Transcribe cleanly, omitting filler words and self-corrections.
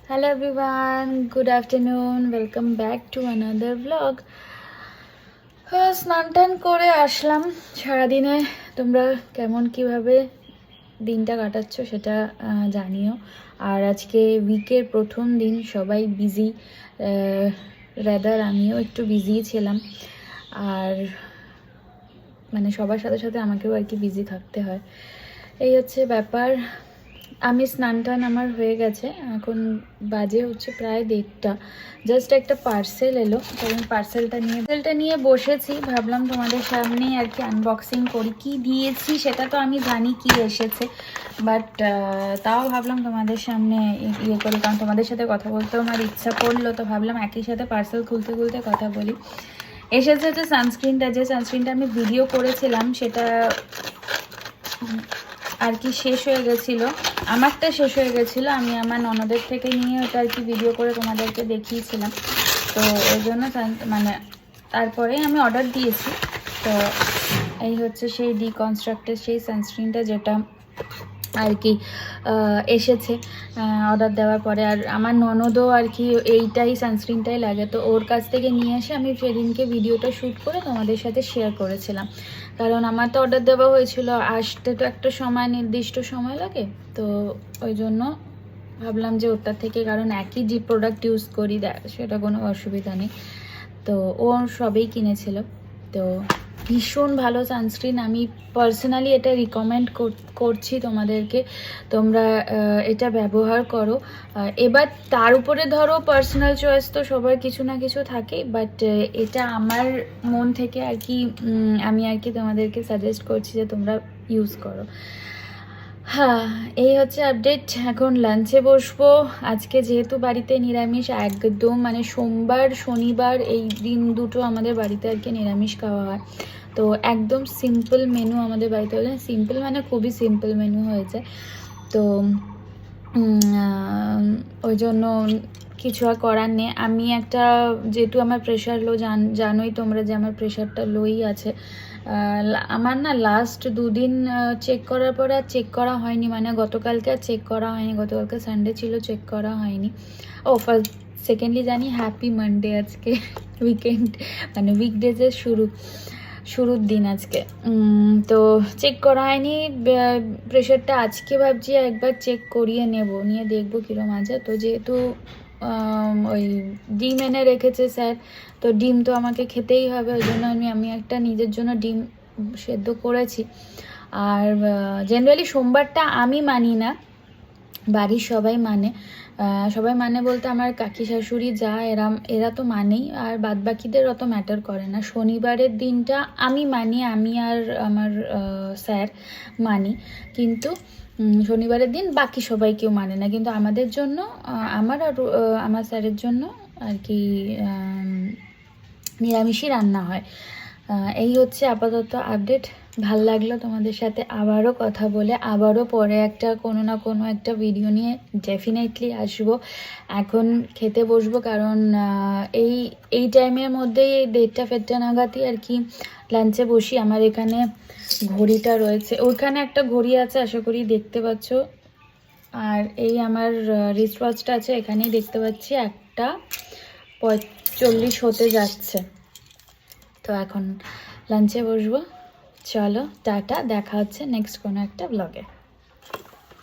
Hello everyone, good afternoon. Welcome back to another vlog. স্নান টান করে আসলাম। সারাদিনে তোমরা কেমন কিভাবে দিনটা কাটাচ্ছ সেটা জানিও। আর আজকে উইকের প্রথম দিন, সবাই বিজি, রাদার আমিও একটু বিজি ছিলাম। আর মানে সবার সাথে সাথে আমাকেও আর কি বিজি থাকতে হয়, এই হচ্ছে ব্যাপার। আমি স্নান টান আমার হয়ে গেছে, এখন বাজে হচ্ছে প্রায় 1:30। জাস্ট একটা পার্সেল এলো, কারণ পার্সেলটা নিয়ে বসেছি। ভাবলাম তোমাদের সামনে আর কি আনবক্সিং করি। কি দিয়েছি সেটা তো আমি জানি কি এসেছে, বাট তাও ভাবলাম তোমাদের সামনে ইয়ে করি, কারণ তোমাদের সাথে কথা বলতেও আমার ইচ্ছা করলো। তো ভাবলাম একই সাথে পার্সেল খুলতে খুলতে কথা বলি। এসেছে হচ্ছে সানস্ক্রিনটা। যে সানস্ক্রিনটা আমি ভিডিও করেছিলাম সেটা আর কি শেষ হয়ে গেছিলো, আমারটা শেষ হয়ে গেছিলো। আমি আমার ননদের থেকে নিয়ে ওটা আর কি ভিডিও করে তোমাদেরকে দেখিয়েছিলাম। তো ওই জন্য মানে তারপরে আমি অর্ডার দিয়েছি। তো এই হচ্ছে সেই ডিকনস্ট্রাক্টের সেই সানস্ক্রিনটা, যেটা আর কি এসেছে অর্ডার দেওয়ার পরে। আর আমার ননদও আর কি এইটাই সানস্ক্রিনটাই লাগে, তো ওর কাছ থেকে নিয়ে এসে আমি সেদিনকে ভিডিওটা শ্যুট করে তোমাদের সাথে শেয়ার করেছিলাম। কারণ আমার তো অর্ডার দেওয়া হয়েছিল, আসতে তো একটা সময়, নির্দিষ্ট সময় লাগে। তো ওই জন্য ভাবলাম যে ওটার থেকে, কারণ একই যে প্রোডাক্ট ইউজ করি সেটা কোনো অসুবিধা নেই। তো ও সবেই কিনেছিল। তো ভীষণ ভালো সানস্ক্রিন, আমি পার্সোনালি এটা রিকমেন্ড করছি তোমাদেরকে। তোমরা এটা ব্যবহার করো। এবার তার উপরে ধরো পার্সোনাল চয়েস তো সবার কিছু না কিছু থাকেই, বাট এটা আমার মন থেকে আর কি আমি আর কি তোমাদেরকে সাজেস্ট করছি যে তোমরা ইউজ করো। হ্যাঁ, এই হচ্ছে আপডেট। এখন লাঞ্চে বসবো। আজকে যেহেতু বাড়িতে নিরামিষ, একদম মানে সোমবার শনিবার এই দিন দুটো আমাদের বাড়িতে আর কি নিরামিষ খাওয়া হয়। তো একদম সিম্পল মেনু আমাদের বাড়িতে হয়েছে। সিম্পল মানে খুবই সিম্পল মেনু হয়েছে। তো ওই জন্য কিছু আর করার নেই। আমি একটা, যেহেতু আমার প্রেশার লো, জানোই তোমরা যে আমার প্রেশারটা লোই আছে। আমার না লাস্ট 2 দিন চেক করার পরে আর চেক করা হয়নি, মানে গতকালকে আর চেক করা হয়নি। গতকালকে সানডে ছিল, চেক করা হয়নি। ও ফার্স্ট সেকেন্ডলি জানি হ্যাপি মানডে আজকে, উইকেন্ড মানে উইকডেজের শুরুর দিন আজকে। তো চেক করা হয়নি প্রেশারটা। আজকে ভাবছি একবার চেক করিয়ে নিয়ে দেখবো কীরকম আছে। তো যেহেতু ওই ডিম এনে রেখেছে স্যার, তো ডিম তো আমাকে খেতেই হবে। ওই জন্য আমি একটা নিজের জন্য ডিম সেদ্ধ করেছি। আর জেনারেলি সোমবারটা আমি মানি না, বাড়ির সবাই মানে বলতে আমার কাকি শাশুড়ি যা এরা তো মানেই, আর বাদবাকিদের অত ম্যাটার করে না। শনিবারের দিনটা আমি মানি, আমি আর আমার স্যার মানি, কিন্তু শনিবারের দিন বাকি সবাই কেউ মানে না। কিন্তু আমাদের জন্য, আমার আর আমার স্যারের জন্য আর কি নিরামিষই রান্না হয়। এই হচ্ছে আপাতত আপডেট। ভাল লাগলো তোমাদের সাথে আবারও কথা বলে। আবারও পরে একটা কোনো না কোনো একটা ভিডিও নিয়ে ডেফিনেটলি আসবো। এখন খেতে বসবো, কারণ এই টাইমের মধ্যেই 1:30 নাগাদই আর কি লাঞ্চে বসি। আমার এখানে ঘড়িটা রয়েছে, ওইখানে একটা ঘড়ি আছে, আশা করি দেখতে পাচ্ছ। আর এই আমার রিস্ট ওয়াচটা আছে, এখানেই দেখতে পাচ্ছি 1:45 হতে যাচ্ছে। তো এখন লাঞ্চে বসবো। চলো টাটা, দেখা হচ্ছে নেক্সট কোনো একটা ব্লগে।